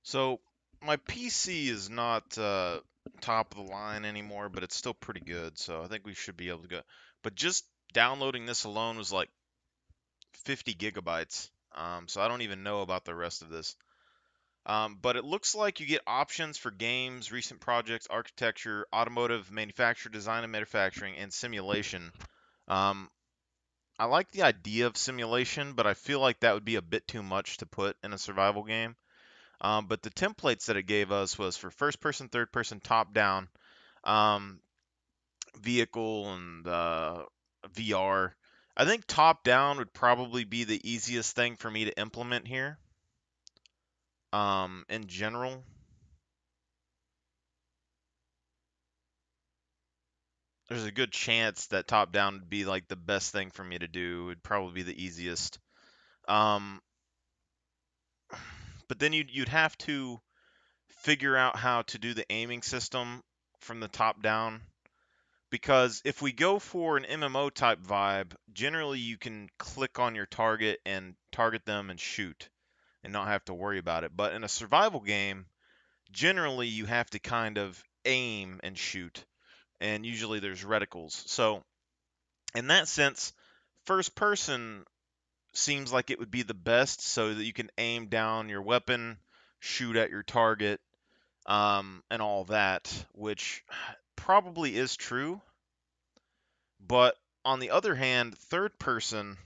So my PC is not top of the line anymore, but it's still pretty good. So I think we should be able to go. But just downloading this alone was like 50 gigabytes. So I don't even know about the rest of this. But it looks like you get options for games, recent projects, architecture, automotive, manufacture, design and manufacturing, and simulation. Um, I like the idea of simulation, but I feel like that would be a bit too much to put in a survival game. But the templates that it gave us was for first person, third person, top down, um, vehicle, and VR. I think top down would probably be the easiest thing for me to implement here. In general, there's a good chance that top down would be like the best thing for me to do. It'd probably be the easiest. Um, but then you'd have to figure out how to do the aiming system from the top down. Because if we go for an MMO type vibe, generally you can click on your target and target them and shoot and not have to worry about it. But in a survival game, generally you have to kind of aim and shoot, and usually there's reticles. So, in that sense, first person seems like it would be the best so that you can aim down your weapon, shoot at your target, and all that, which probably is true. But on the other hand, third person,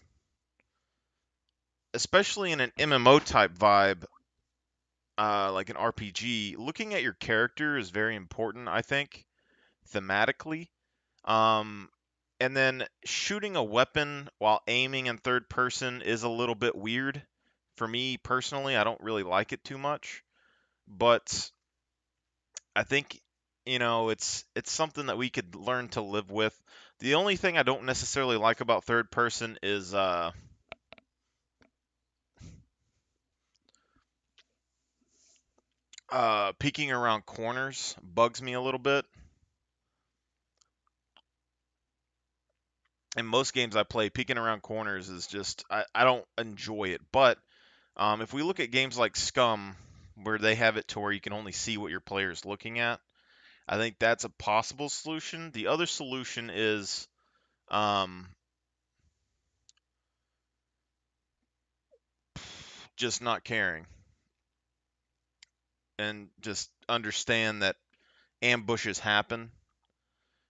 especially in an MMO type vibe, like an RPG, looking at your character is very important, I think, thematically. Um, and then shooting a weapon while aiming in third person is a little bit weird. For me personally, I don't really like it too much. But I think, it's something that we could learn to live with. The only thing I don't necessarily like about third person is peeking around corners bugs me a little bit. In most games I play, peeking around corners is just I don't enjoy it. But if we look at games like Scum, where they have it to where you can only see what your player is looking at, I think that's a possible solution. The other solution is um, just not caring and just understand that ambushes happen.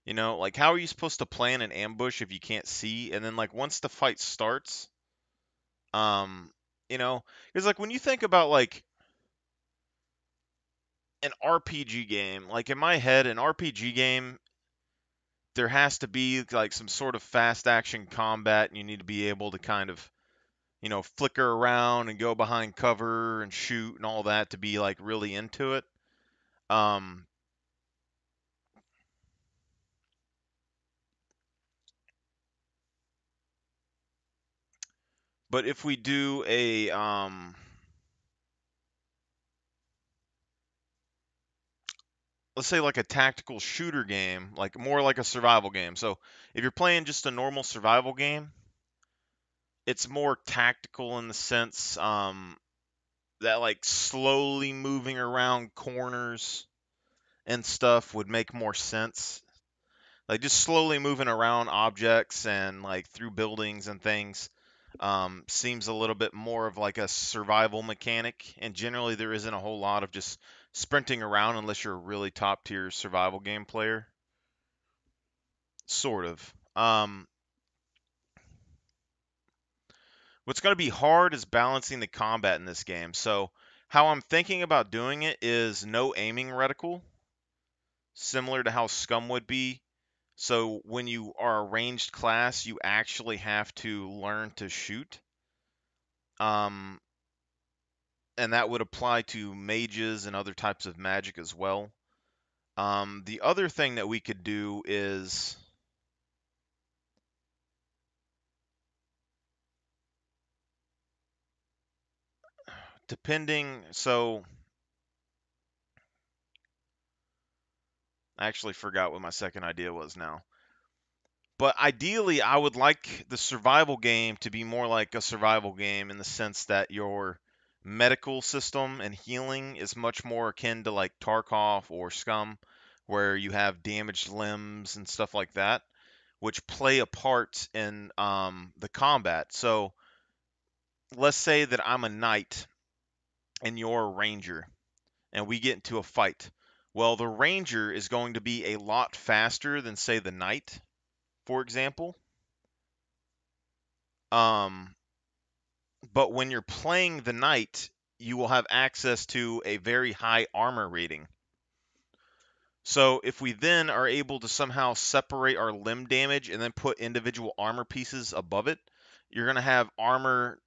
Like how are you supposed to plan an ambush if you can't see? And then like once the fight starts, Um, you know, it's like when you think about like an RPG game, like in my head, an RPG game, there has to be like some sort of fast action combat, and you need to be able to kind of, flicker around and go behind cover and shoot and all that to be like really into it. Um, but if we do let's say like a tactical shooter game, like more like a survival game. So if you're playing just a normal survival game, it's more tactical in the sense that like slowly moving around corners and stuff would make more sense. Like just slowly moving around objects and like through buildings and things seems a little bit more of like a survival mechanic. And generally, there isn't a whole lot of just sprinting around unless you're a really top tier survival game player. Sort of. What's going to be hard is balancing the combat in this game. So, how I'm thinking about doing it is no aiming reticle, similar to how Scum would be. So when you are a ranged class, you actually have to learn to shoot. Um, and that would apply to mages and other types of magic as well. The other thing that we could do is so I actually forgot what my second idea was now. But ideally, I would like the survival game to be more like a survival game in the sense that you're medical system and healing is much more akin to like Tarkov or Scum, where you have damaged limbs and stuff like that, which play a part in the combat. So let's say that I'm a knight and you're a ranger, and we get into a fight. Well, the ranger is going to be a lot faster than, say, the knight, for example. Um, but when you're playing the knight, you will have access to a very high armor rating. So if we then are able to somehow separate our limb damage and then put individual armor pieces above it, you're going to have armor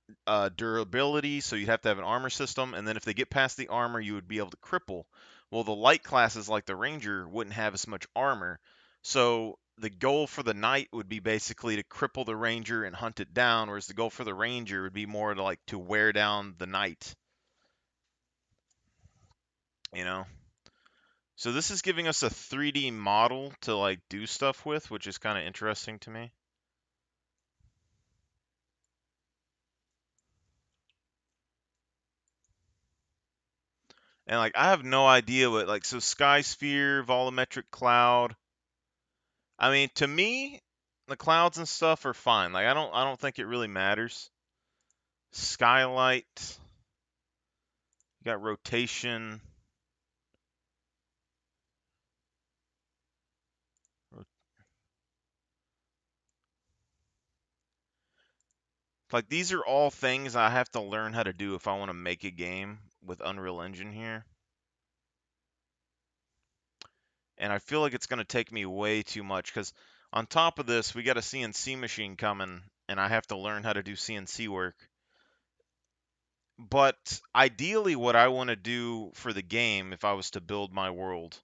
durability, so you'd have to have an armor system, and then if they get past the armor, you would be able to cripple. Well, the light classes like the Ranger wouldn't have as much armor, so the goal for the Knight would be basically to cripple the Ranger and hunt it down, whereas the goal for the Ranger would be more to like to wear down the Knight, you know? So this is giving us a 3D model to like do stuff with, which is kind of interesting to me. And like I have no idea what like so sky sphere, volumetric cloud. I mean, to me, the clouds and stuff are fine. Like I don't think it really matters. Skylight, you got rotation. Like these are all things I have to learn how to do if I want to make a game with Unreal Engine here. And I feel like it's going to take me way too much because on top of this, we got a CNC machine coming, and I have to learn how to do CNC work. But ideally, what I want to do for the game, if I was to build my world,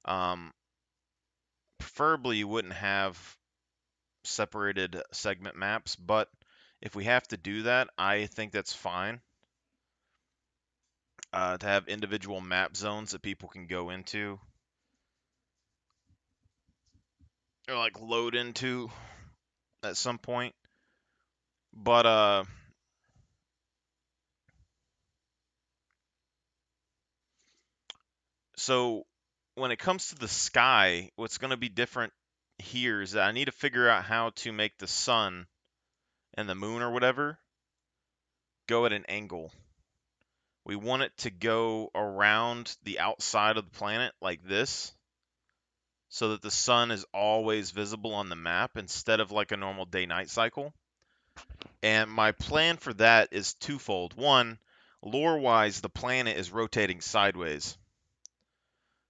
um, preferably you wouldn't have separated segment maps. But if we have to do that, I think that's fine. To have individual map zones that people can go into or like load into at some point. But so when it comes to the sky, what's going to be different here is that I need to figure out how to make the sun and the moon or whatever go at an angle. We want it to go around the outside of the planet like this so that the sun is always visible on the map instead of like a normal day-night cycle. And my plan for that is twofold. One, lore-wise, the planet is rotating sideways.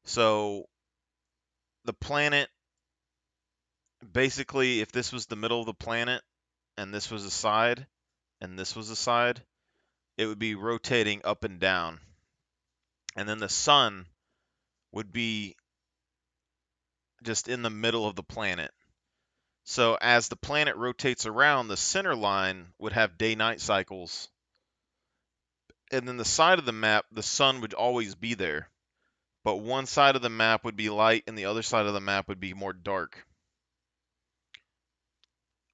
So the planet, basically, if this was the middle of the planet and this was a side and this was a side, it would be rotating up and down. And then the sun would be just in the middle of the planet. So as the planet rotates around, the center line would have day-night cycles. And then the side of the map, the sun would always be there. But one side of the map would be light and the other side of the map would be more dark.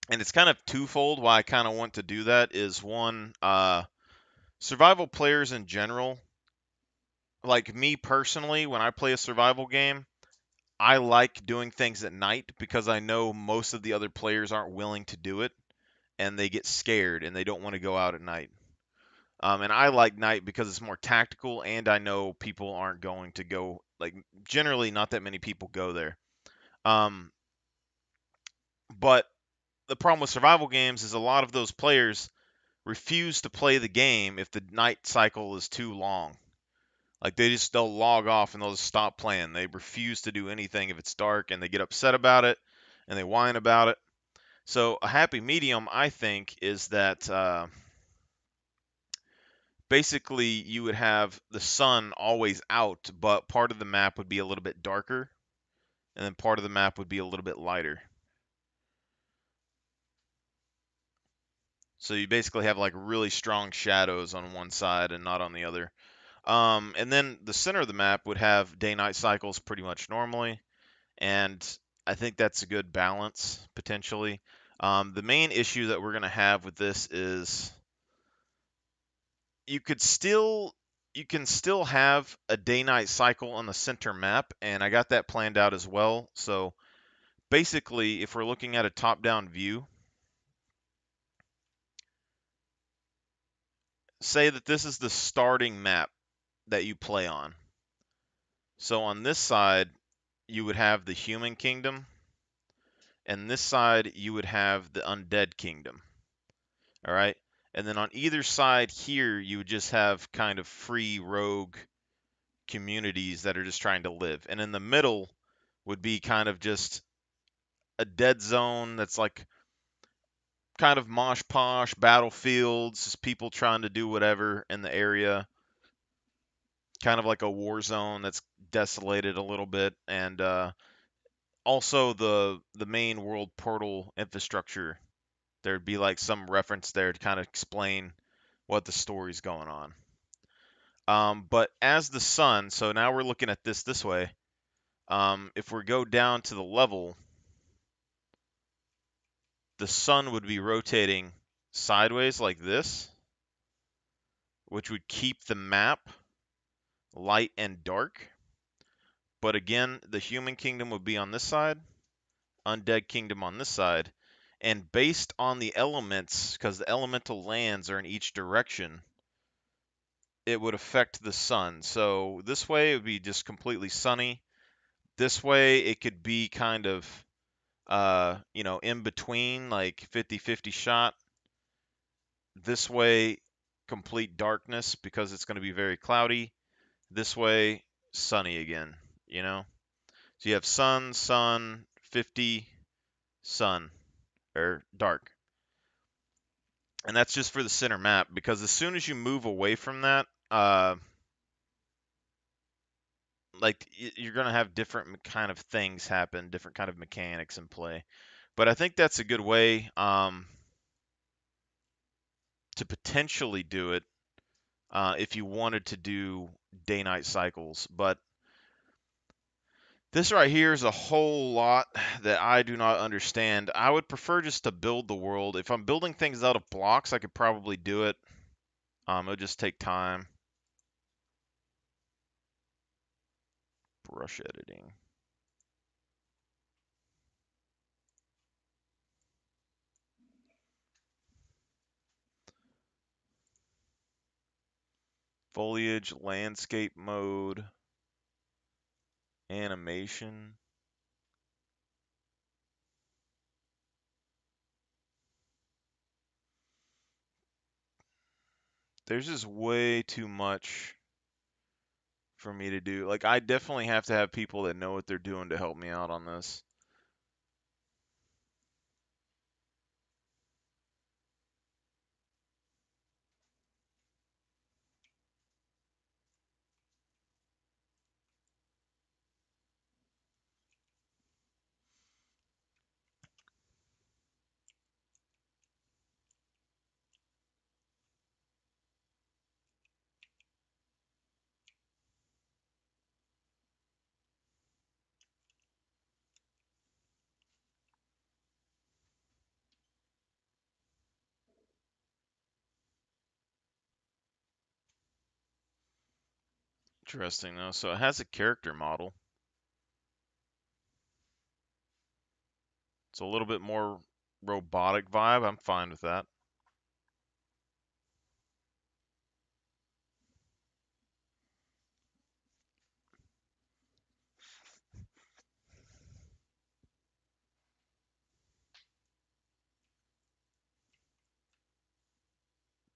And it's kind of twofold why I kind of want to do that is one, survival players in general, like me personally, when I play a survival game, I like doing things at night because I know most of the other players aren't willing to do it and they get scared and they don't want to go out at night. And I like night because it's more tactical and I know people aren't going to go, like, generally, not that many people go there. Um, but the problem with survival games is a lot of those players refuse to play the game if the night cycle is too long. Like they'll log off and they'll just stop playing. They refuse to do anything if it's dark and they get upset about it and they whine about it. So a happy medium, I think, is that basically you would have the sun always out, but part of the map would be a little bit darker, and then part of the map would be a little bit lighter. So you basically have like really strong shadows on one side and not on the other. And then the center of the map would have day-night cycles pretty much normally, and I think that's a good balance potentially. The main issue that we're going to have with this is you could still you can still have a day-night cycle on the center map, and I got that planned out as well. So basically, if we're looking at a top-down view, say that this is the starting map that you play on. So on this side, you would have the human kingdom, and this side you would have the undead kingdom. All right. And then on either side here, you would just have kind of free rogue communities that are just trying to live. And in the middle would be kind of just a dead zone that's like kind of mosh posh battlefields, just people trying to do whatever in the area. Kind of like a war zone that's desolated a little bit, and also the main world portal infrastructure. There'd be like some reference there to kind of explain what the story's going on. But as the sun, so now we're looking at this way. If we go down to the level, the sun would be rotating sideways like this, which would keep the map light and dark. But again, the human kingdom would be on this side, undead kingdom on this side. And based on the elements, because the elemental lands are in each direction, it would affect the sun. So this way it would be just completely sunny. This way it could be kind of in between, like 50-50 shot. This way, complete darkness because it's going to be very cloudy. This way, sunny again, you know? So you have sun, sun, 50, sun, or dark. And that's just for the center map, because as soon as you move away from that, like you're going to have different kind of things happen, different kind of mechanics in play. But I think that's a good way to potentially do it if you wanted to do day-night cycles. But this right here is a whole lot that I do not understand. I would prefer just to build the world. If I'm building things out of blocks, I could probably do it. It'll just take time. Brush editing. Foliage, landscape mode, animation. There's just way too much for me to do. Like, I definitely have to have people that know what they're doing to help me out on this. Interesting, though. So it has a character model. It's a little bit more robotic vibe. I'm fine with that.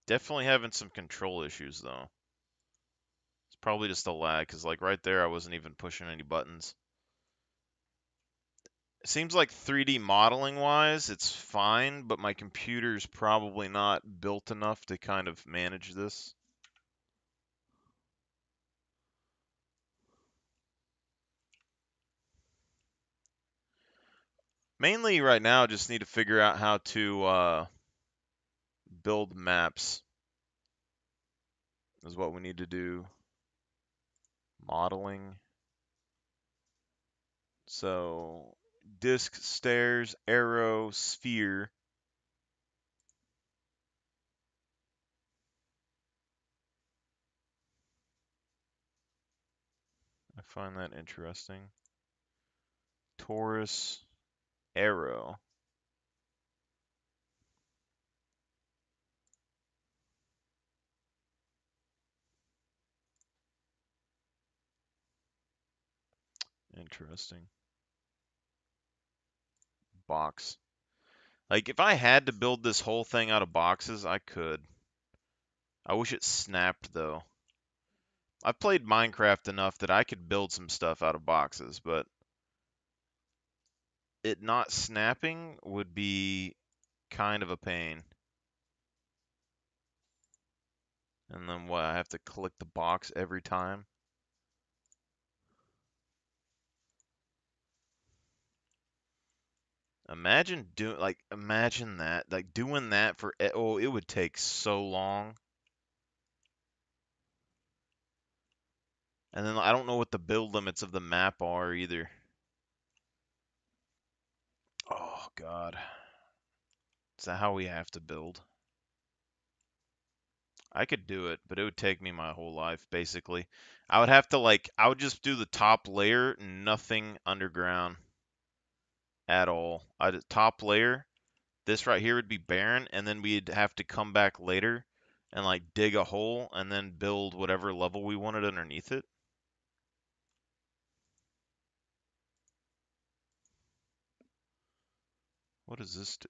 Definitely having some control issues, though. It's probably just a lag, because like right there, I wasn't even pushing any buttons. It seems like 3D modeling wise, it's fine, but my computer's probably not built enough to kind of manage this. Mainly right now, just need to figure out how to build maps is what we need to do. Modeling. So disc, stairs, arrow, sphere. find that interesting. Taurus arrow. Interesting. Box. Like, if I had to build this whole thing out of boxes, I could. I wish it snapped, though. I've played Minecraft enough that I could build some stuff out of boxes, but it not snapping would be kind of a pain. And then what, I have to click the box every time? Imagine imagine that, like doing that for, oh, it would take so long. And then I don't know what the build limits of the map are either. Oh, God. Is that how we have to build? I could do it, but it would take me my whole life, basically. I would have to, I would just do the top layer, nothing underground at all. Top layer, this right here would be barren, and then we'd have to come back later and, dig a hole and then build whatever level we wanted underneath it. What does this do?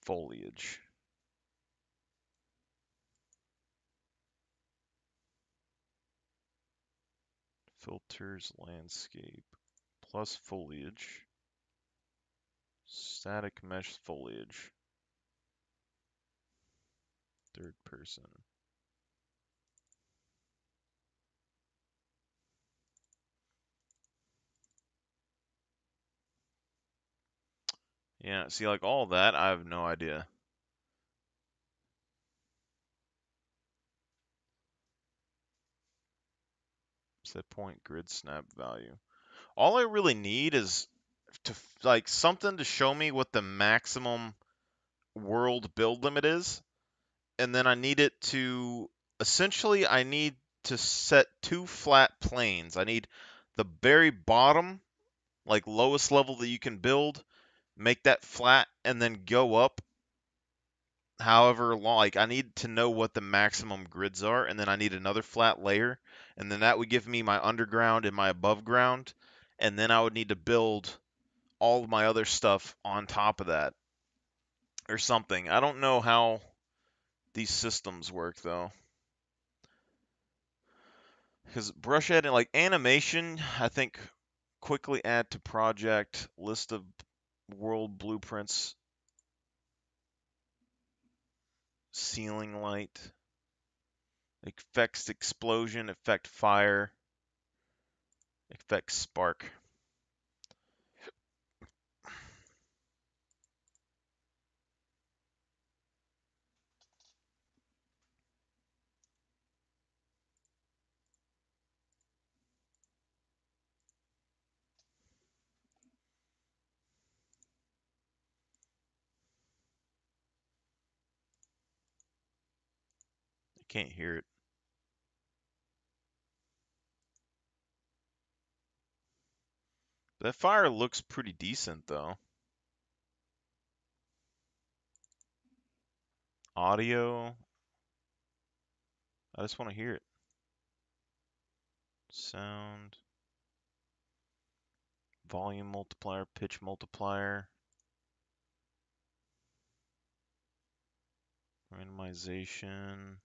Foliage. Filters landscape. Plus foliage. Static mesh foliage. Third person. Yeah, see, all that, I have no idea. Set point grid snap value. All I really need is to something to show me what the maximum world build limit is, and then I need it to essentially I need to set two flat planes. I need the very bottom, lowest level that you can build, make that flat, and then go up however long. I need to know what the maximum grids are, and then I need another flat layer, and then that would give me my underground and my above ground, and then I would need to build all of my other stuff on top of that or something. I don't know how these systems work though. Because brush adding, animation, I think quickly add to project, list of world blueprints, ceiling light, affects explosion, affect fire, affect spark. I can't hear it. That fire looks pretty decent though. Audio. I just want to hear it. Sound. Volume multiplier, pitch multiplier. Randomization.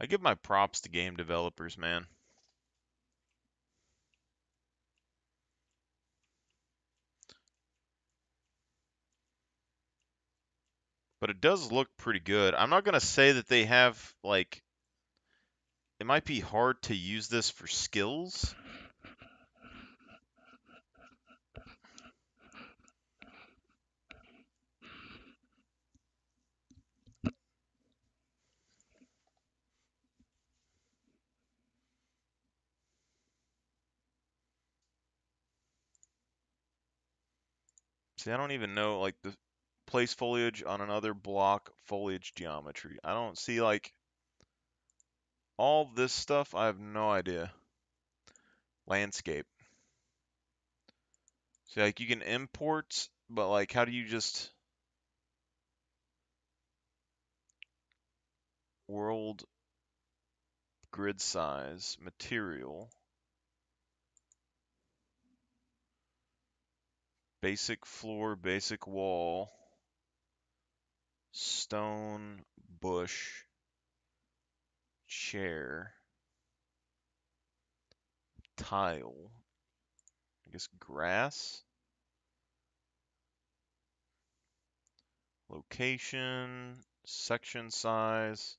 I give my props to game developers, man. But it does look pretty good. I'm not going to say that they have, it might be hard to use this for skills. See, I don't even know, like, the place foliage on another block foliage geometry. I don't see, like, all this stuff. I have no idea. Landscape. See, like, you can import, but, like, how do you just... World grid size, material, basic floor, basic wall, stone, bush, chair, tile, I guess grass, location, section size,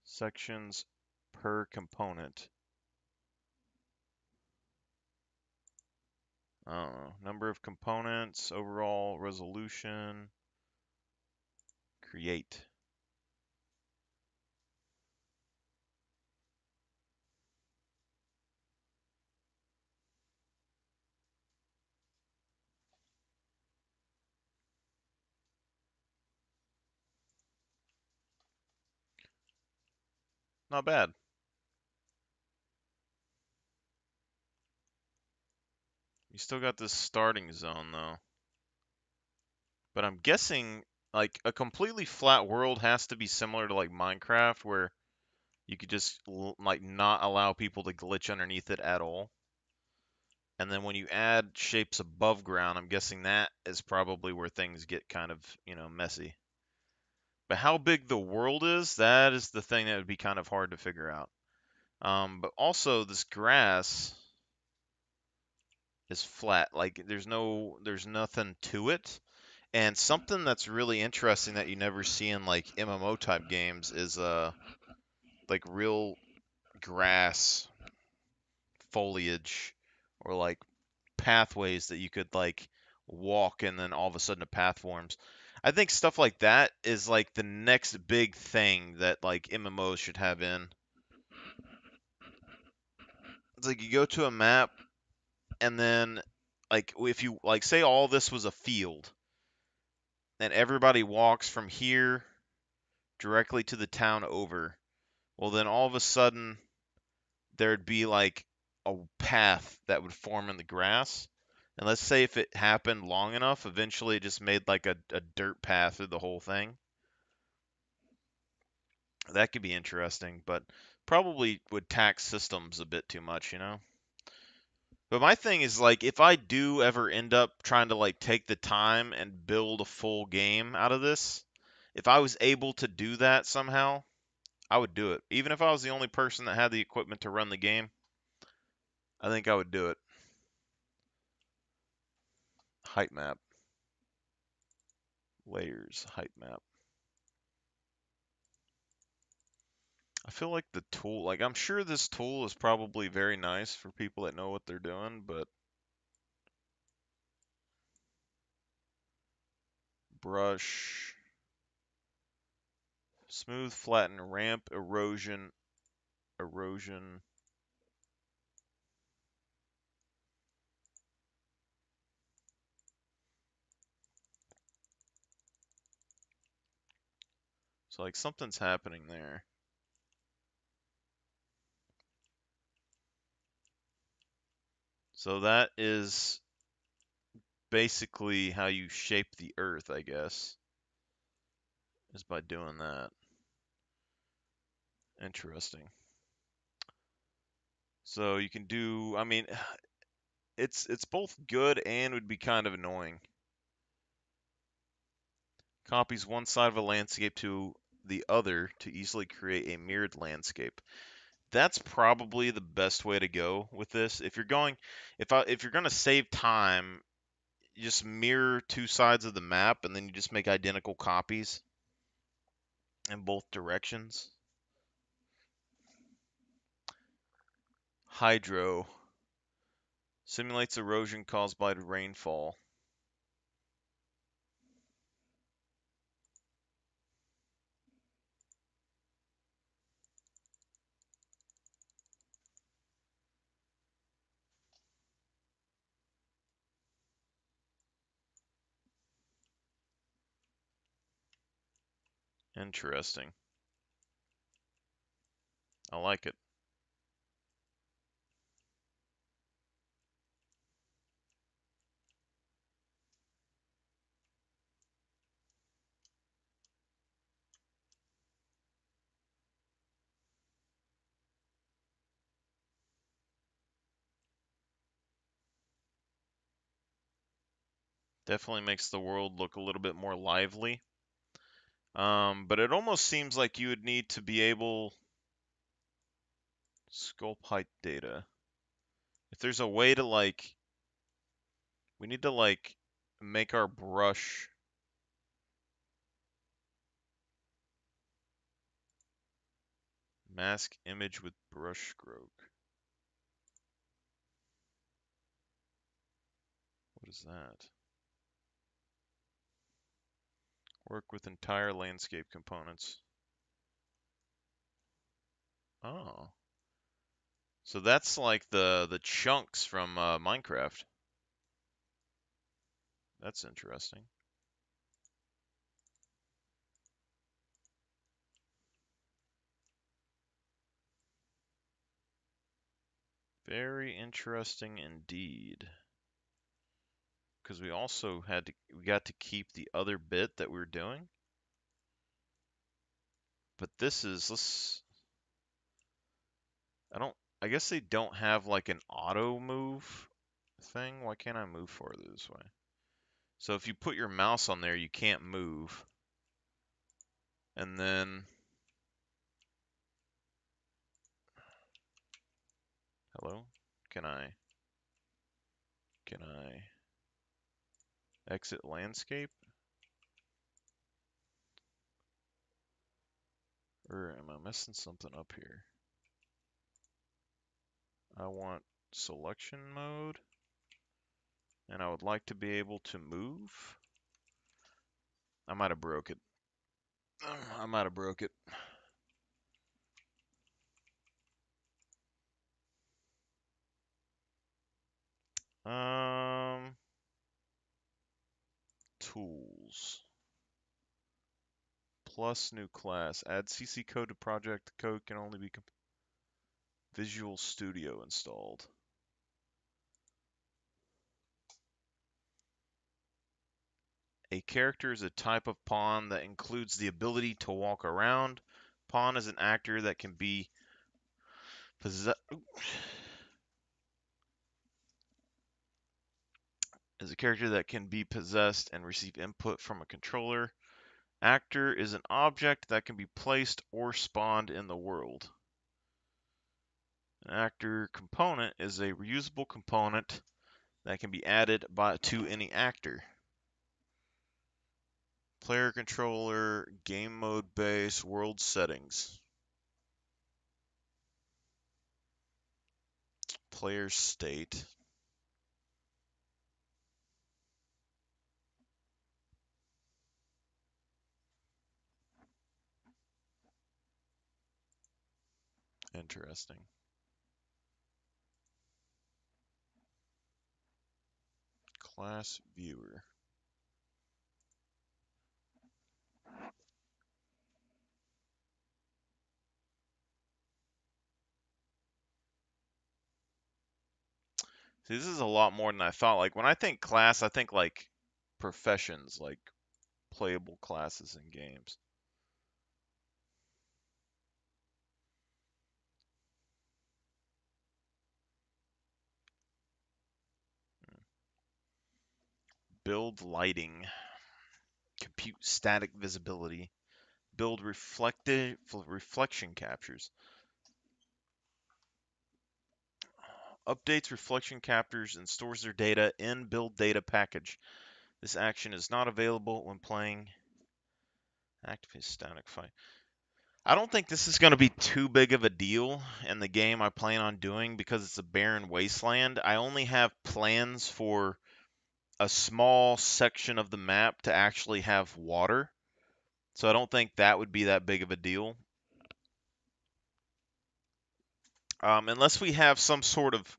sections per component. I don't know. Number of components, overall resolution, create. Not bad. You still got this starting zone though. But I'm guessing like a completely flat world has to be similar to like Minecraft where you could just like not allow people to glitch underneath it at all. And then when you add shapes above ground, I'm guessing that is probably where things get kind of, messy. But how big the world is, that is the thing that would be kind of hard to figure out. But also this grass is flat. Like there's nothing to it. And something that's really interesting that you never see in like MMO type games is like real grass foliage or like pathways that you could like walk and then all of a sudden a path forms. I think stuff like that is like the next big thing that like MMOs should have in. It's like you go to a map and then like if you like say all this was a field and everybody walks from here directly to the town over. Well, then all of a sudden there'd be like a path that would form in the grass. And let's say if it happened long enough, eventually it just made like a dirt path through the whole thing. That could be interesting, but probably would tax systems a bit too much, you know? But my thing is like if I do ever end up trying to like take the time and build a full game out of this, if I was able to do that somehow, I would do it. Even if I was the only person that had the equipment to run the game, I think I would do it. Height map. Layers. Height map. I feel like the tool, like I'm sure this tool is probably very nice for people that know what they're doing, but brush, smooth, flatten, ramp, erosion, erosion. So like something's happening there. So that is basically how you shape the earth, I guess, is by doing that. Interesting. So you can do, I mean, it's both good and would be kind of annoying. Copies one side of a landscape to the other to easily create a mirrored landscape. That's probably the best way to go with this. If you're going, if you're going to save time, you just mirror two sides of the map and then you just make identical copies in both directions. Hydro simulates erosion caused by rainfall. Interesting. I like it. Definitely makes the world look a little bit more lively. But it almost seems like you would need to be able sculpt height data. If there's a way to like, we need to like make our brush mask image with brush stroke. What is that? Work with entire landscape components. Oh. So that's like the chunks from Minecraft. That's interesting. Very interesting indeed. Because we also we got to keep the other bit that we were doing. But this is, I guess they don't have like an auto move thing. Why can't I move farther this way? So if you put your mouse on there, you can't move. And then, hello? Can I exit landscape? Or am I messing something up here? I want selection mode, and I would like to be able to move. I might have broke it. I might have broke it. Tools. Plus new class. Add CC code to project. The code can only be Visual Studio installed. A character is a type of pawn that includes the ability to walk around. Pawn is an actor that can be possessed. Is a character that can be possessed and receive input from a controller. Actor is an object that can be placed or spawned in the world. An actor component is a reusable component that can be added to any actor. Player controller, game mode base, world settings. Player state. Interesting. Class viewer. See, this is a lot more than I thought. Like when I think class, I think like professions, like playable classes in games. Build lighting. Compute static visibility. Build reflection captures. Updates reflection captures and stores their data in build data package. This action is not available when playing activate static fight. I don't think this is going to be too big of a deal in the game I plan on doing because it's a barren wasteland. I only have plans for a small section of the map to actually have water. So I don't think that would be that big of a deal. Unless we have some sort of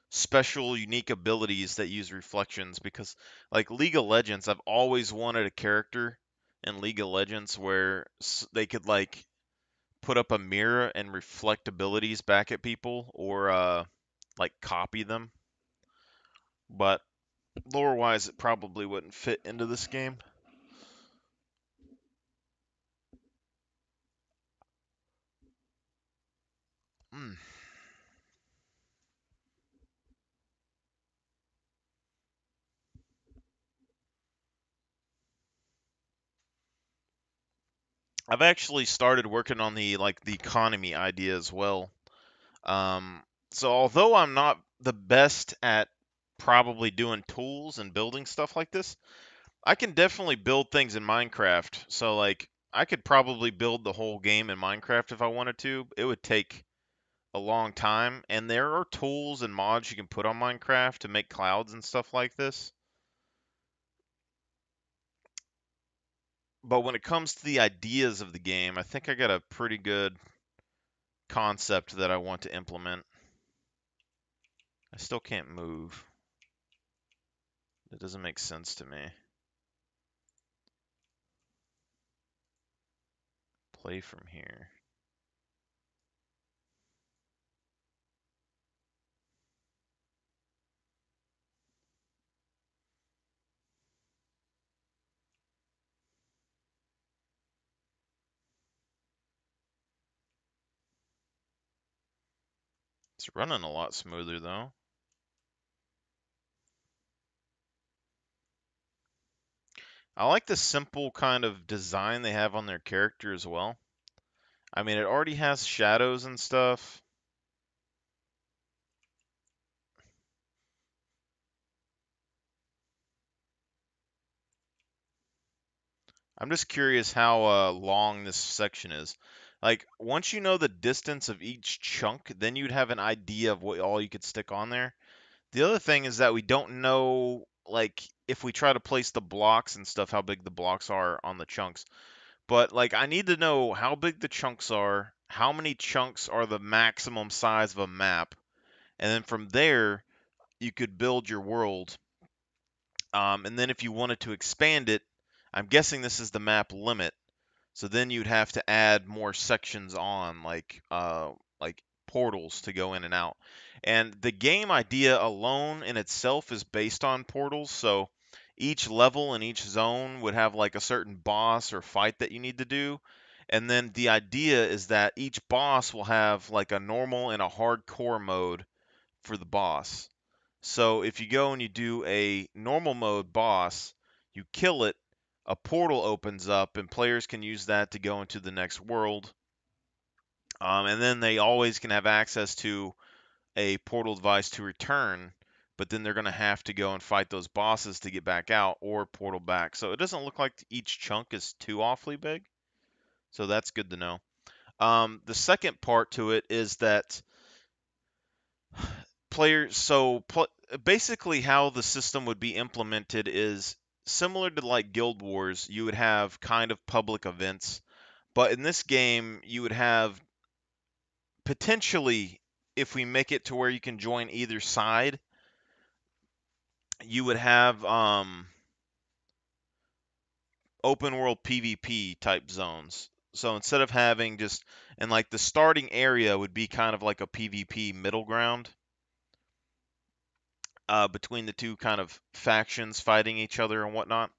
special unique abilities that use reflections, because like League of Legends, I've always wanted a character in League of Legends where they could like put up a mirror and reflect abilities back at people or like copy them. But lore wise, it probably wouldn't fit into this game. Mm. I've actually started working on the economy idea as well. Um, so although I'm not the best at probably doing tools and building stuff like this, I can definitely build things in Minecraft. So like I could probably build the whole game in Minecraft if I wanted to. It would take a long time, and there are tools and mods you can put on Minecraft to make clouds and stuff like this. But when it comes to the ideas of the game, I think I got a pretty good concept that I want to implement. I still can't move. That doesn't make sense to me. Play from here. It's running a lot smoother though. I like the simple kind of design they have on their character as well. I mean, it already has shadows and stuff. I'm just curious how long this section is. Like, once you know the distance of each chunk, then you'd have an idea of what all you could stick on there. The other thing is that we don't know, like, if we try to place the blocks and stuff, how big the blocks are on the chunks. But, like, I need to know how big the chunks are, how many chunks are the maximum size of a map, and then from there, you could build your world. And then if you wanted to expand it, I'm guessing this is the map limit. So then you'd have to add more sections on, like portals to go in and out. And the game idea alone in itself is based on portals. So each level and each zone would have like a certain boss or fight that you need to do. And then the idea is that each boss will have like a normal and a hardcore mode for the boss. So if you go and you do a normal mode boss, you kill it, a portal opens up, and players can use that to go into the next world. And then they always can have access to a portal device to return, but then they're going to have to go and fight those bosses to get back out or portal back. So it doesn't look like each chunk is too awfully big. So that's good to know. The second part to it is that players basically how the system would be implemented is similar to like Guild Wars. You would have kind of public events, but in this game you would have potentially, if we make it to where you can join either side, you would have open world PvP type zones. So instead of having just, and like the starting area would be kind of like a PvP middle ground between the two kind of factions fighting each other and whatnot.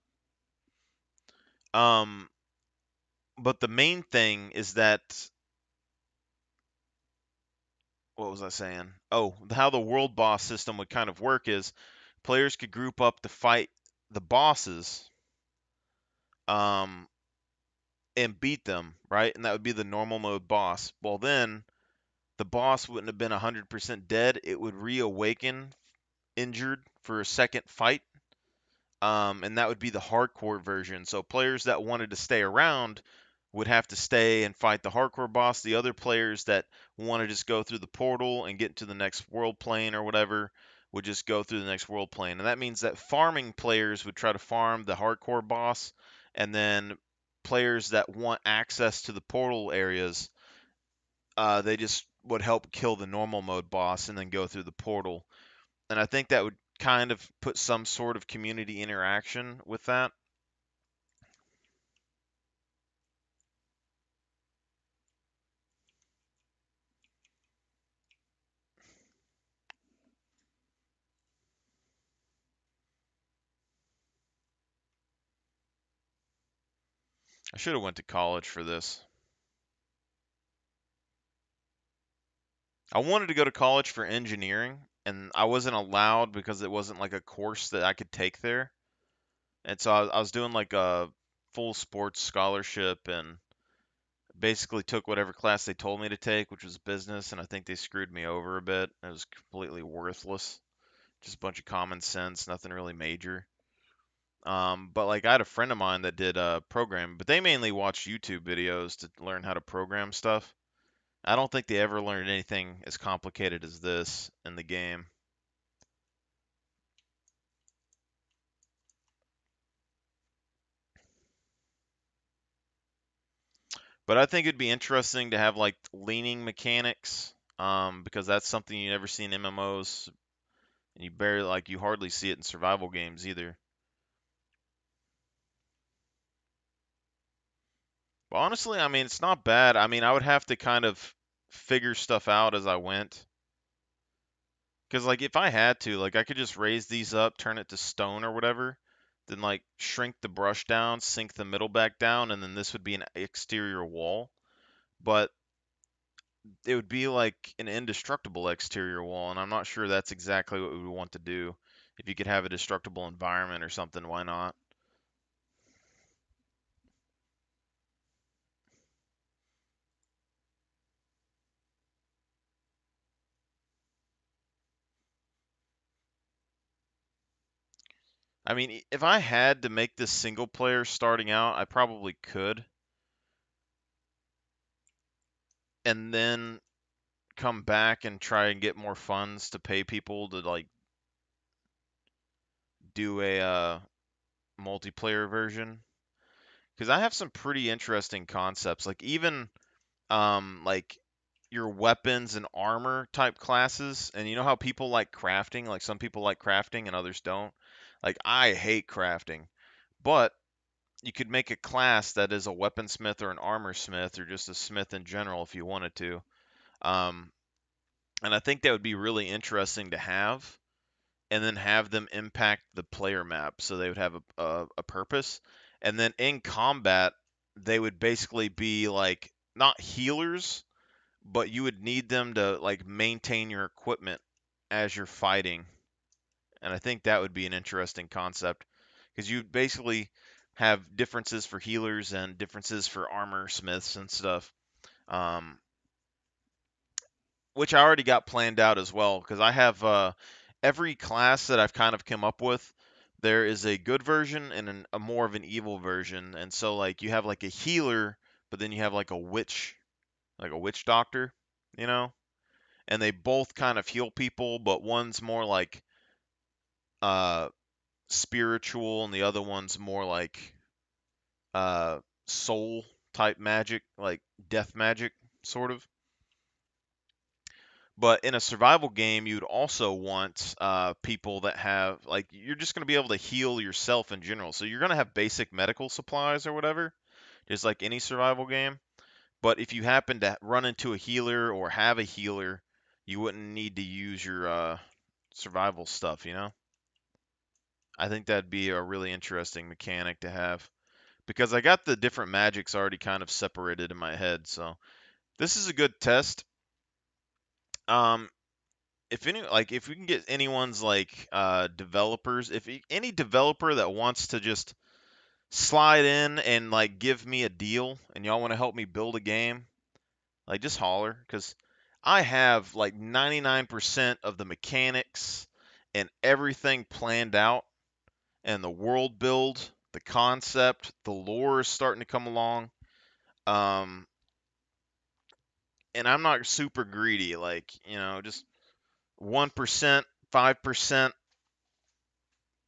Um, but the main thing is that, what was I saying? Oh, how the world boss system would kind of work is players could group up to fight the bosses, um, and beat them, right? And that would be the normal mode boss. Well, then the boss wouldn't have been 100% dead. It would reawaken injured for a second fight. And that would be the hardcore version. So players that wanted to stay around would have to stay and fight the hardcore boss. The other players that want to just go through the portal and get to the next world plane or whatever would just go through the next world plane. And that means that farming players would try to farm the hardcore boss, and then players that want access to the portal areas, they just would help kill the normal mode boss and then go through the portal. And I think that would kind of put some sort of community interaction with that. I should have went to college for this. I wanted to go to college for engineering, and I wasn't allowed because it wasn't like a course that I could take there. And so I was doing like a full sports scholarship and basically took whatever class they told me to take, which was business, and I think they screwed me over a bit. It was completely worthless. Just a bunch of common sense, nothing really major. But like I had a friend of mine that did programming, but they mainly watched YouTube videos to learn how to program stuff. I don't think they ever learned anything as complicated as this in the game. But I think it'd be interesting to have like leaning mechanics, because that's something you never see in MMOs, and you hardly see it in survival games either. But honestly, I mean, it's not bad. I mean, I would have to kind of figure stuff out as I went. Because, like, if I had to, like, I could just raise these up, turn it to stone or whatever, then, like, shrink the brush down, sink the middle back down, and then this would be an exterior wall. But it would be like an indestructible exterior wall, and I'm not sure that's exactly what we would want to do. If you could have a destructible environment or something, why not? I mean, if I had to make this single player starting out, I probably could, and then come back and try and get more funds to pay people to like do a multiplayer version. Because I have some pretty interesting concepts, like even like your weapons and armor type classes. And you know how people like crafting, like some people like crafting and others don't. Like I hate crafting, but you could make a class that is a weaponsmith or an armor smith or just a smith in general if you wanted to. Um, and I think that would be really interesting to have, and then have them impact the player map so they would have a purpose. And then in combat, they would basically be like not healers, but you would need them to like maintain your equipment as you're fighting. And I think that would be an interesting concept because you basically have differences for healers and differences for armor smiths and stuff. Um, which I already got planned out as well because I have every class that I've kind of come up with. There is a good version and a more of an evil version, and so like you have like a healer, but then you have like a witch doctor, you know, and they both kind of heal people, but one's more like uh spiritual, and the other one's more like uh soul type magic, like death magic, sort of. But in a survival game, you'd also want people that have like you're just going to be able to heal yourself in general. So you're going to have basic medical supplies or whatever, just like any survival game. But if you happen to run into a healer or have a healer, you wouldn't need to use your survival stuff. You know, I think that'd be a really interesting mechanic to have because I got the different magics already kind of separated in my head. So this is a good test. Um, if we can get anyone's like developers, any developer that wants to just slide in and like give me a deal and y'all want to help me build a game, like just holler because I have like 99% of the mechanics and everything planned out, and the world build, the concept, the lore is starting to come along. um and I'm not super greedy, like, just 1%, 5%.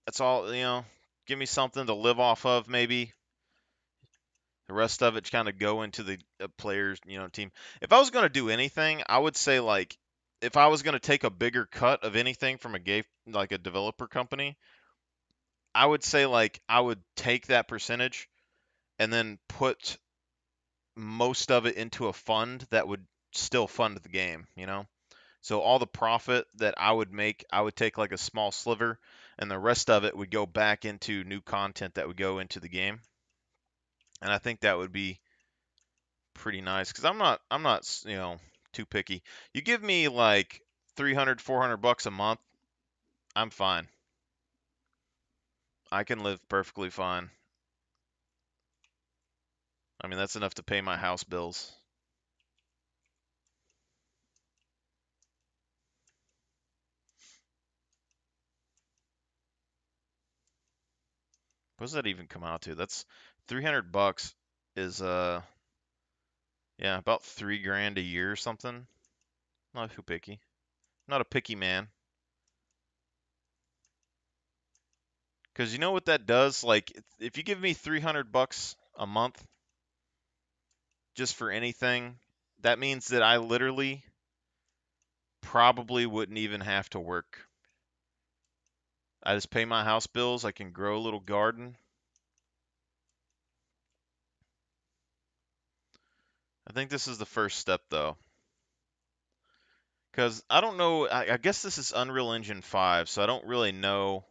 That's all, give me something to live off of, maybe. The rest of it kind of go into the players, team. If I was going to do anything, I would say, like, if I was going to take a bigger cut of anything from a game, like a developer company, I would say, like, I would take that percentage and then put most of it into a fund that would still fund the game. So all the profit that I would make, I would take like a small sliver, and the rest of it would go back into new content that would go into the game. and I think that would be pretty nice because I'm not too picky. You give me like 300, 400 bucks a month, I'm fine. I can live perfectly fine. I mean, that's enough to pay my house bills. What does that even come out to? That's 300 bucks is yeah, about 3 grand a year or something. Not too picky. Not a picky man. Because you know what that does? Like, if you give me 300 bucks a month just for anything, that means that I literally probably wouldn't even have to work. I just pay my house bills. I can grow a little garden. I think this is the first step, though. Because I don't know, I guess this is Unreal Engine 5, so I don't really know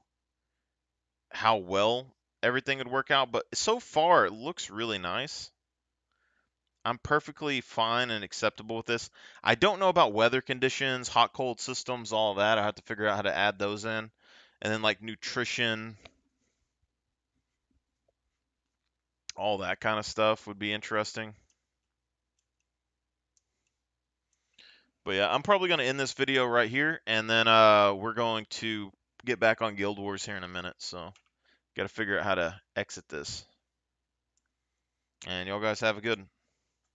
how well everything would work out, but so far it looks really nice. I'm perfectly fine and acceptable with this. I don't know about weather conditions, hot cold systems, all that. I have to figure out how to add those in. And then like nutrition, all that kind of stuff would be interesting. But yeah, I'm probably going to end this video right here, and then we're going to get back on Guild Wars here in a minute. So, got to figure out how to exit this. And y'all guys have a good one.